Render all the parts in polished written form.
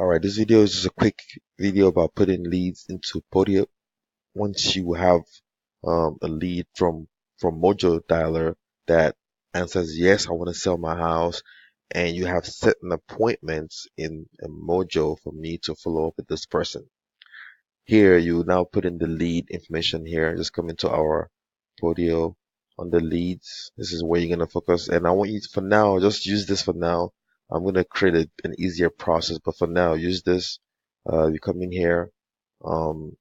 Alright, this video is just a quick video about putting leads into Podio. Once you have a lead from Mojo Dialer that answers yes, I want to sell my house, and you have set an appointment in Mojo for me to follow up with this person. Here, you now put in the lead information here. Just come into our Podio on the leads. This is where you're going to focus. And I want you to, for now, just use this for now. I'm going to create an easier process, but for now, use this. You come in here. Um,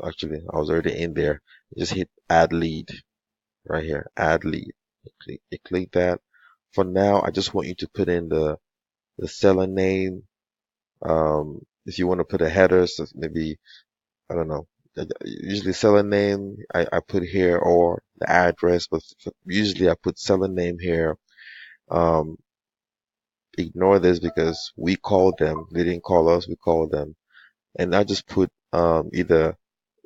Actually, I was already in there. Just hit add lead right here. Add lead. You click that. For now, I just want you to put in the seller name. If you want to put a header, so maybe I don't know. Usually seller name I put here or the address, but usually I put seller name here. Um, Ignore this because we called them. They didn't call us. We called them, and I just put either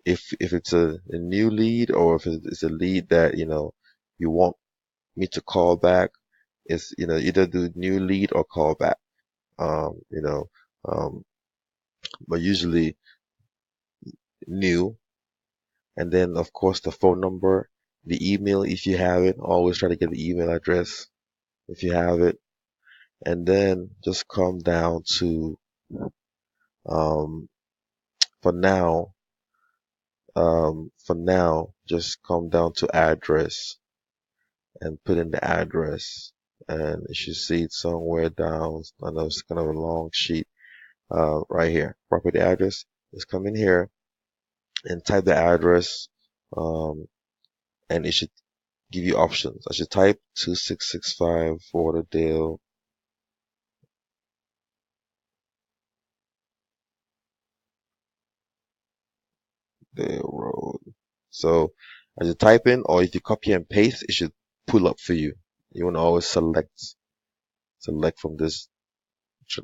if it's a new lead or if it's a lead that you want me to call back. It's either do new lead or call back. Um, you know, um, but usually new. And then, of course, the phone number, the email, if you have it. Always try to get the email address if you have it. And then just come down to, um, for now, just come down to address and put in the address. And you should see it somewhere down. I know it's kind of a long sheet, right here. Property address. Just come in here and type the address, um, and it should give you options. I should type 2665 Lauderdale Road. So as you type in, or if you copy and paste, it should pull up for you. You want to always select from this,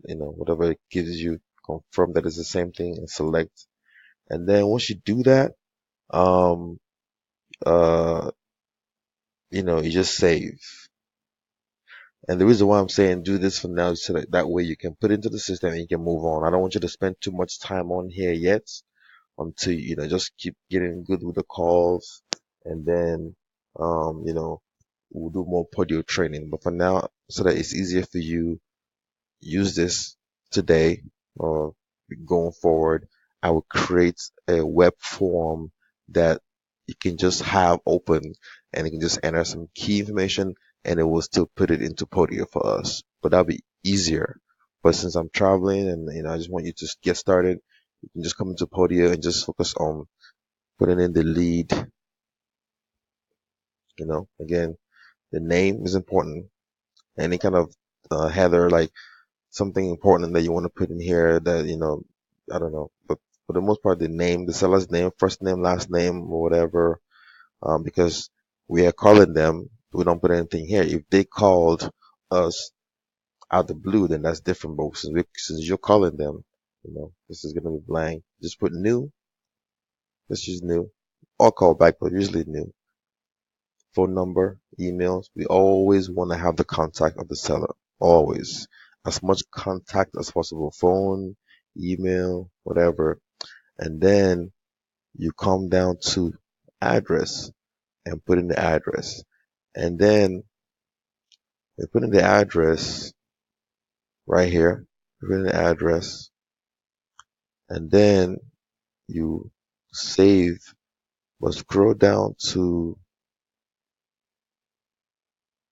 whatever it gives you, confirm that it's the same thing and select. And then once you do that, um, uh, you just save. And the reason why I'm saying do this for now is so that way you can put it into the system and you can move on. I don't want you to spend too much time on here yet until just keep getting good with the calls, and then we'll do more Podio training. But for now, so that it's easier for you, use this today or going forward. I will create a web form that you can just have open, and you can just enter some key information and it will still put it into Podio for us. But that'll be easier. But since I'm traveling and I just want you to get started, you can just come into Podio and just focus on putting in the lead. Again, the name is important. Any kind of header, like something important that you want to put in here that, I don't know. But for the most part, the name, the seller's name, first name, last name, or whatever, because we are calling them, we don't put anything here. If they called us out the blue, then that's different. But since you're calling them, this is going to be blank. Just put new. Let's use new. Or call back, but usually new. Phone number, emails. We always want to have the contact of the seller. Always. As much contact as possible. Phone, email, whatever. And then you come down to address and put in the address. And then you put in the address right here. You put in the address. And then you save. But scroll down to,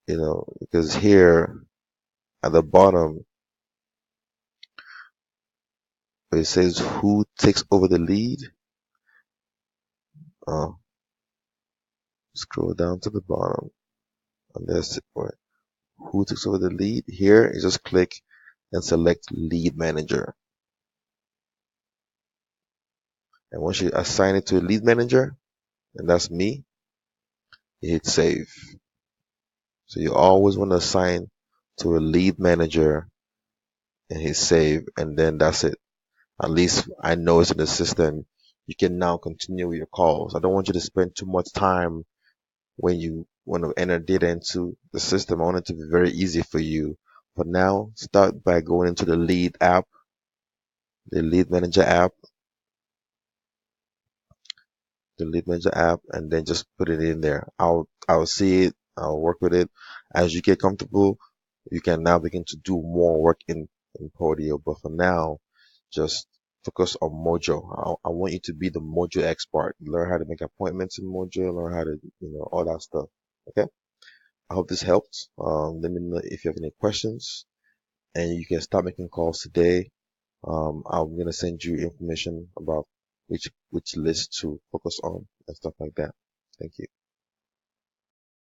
because here at the bottom, where it says who takes over the lead, uh, scroll down to the bottom, and there's who takes over the lead. Here, you just click and select lead manager. And once you assign it to a lead manager, and that's me, you hit save. So you always want to assign to a lead manager and hit save, and then that's it. At least I know it's in the system. You can now continue with your calls. I don't want you to spend too much time when you want to enter data into the system. I want it to be very easy for you For now, start by going into the lead app, the lead manager app, and then just put it in there. I'll see it. I'll work with it. As you get comfortable, you can now begin to do more work in Podio. But for now, just focus on Mojo. I want you to be the Mojo expert. Learn how to make appointments in Mojo. Learn how to, all that stuff. Okay. I hope this helped. Let me know if you have any questions, and you can start making calls today. I'm gonna send you information about which list to focus on and stuff like that. Thank you.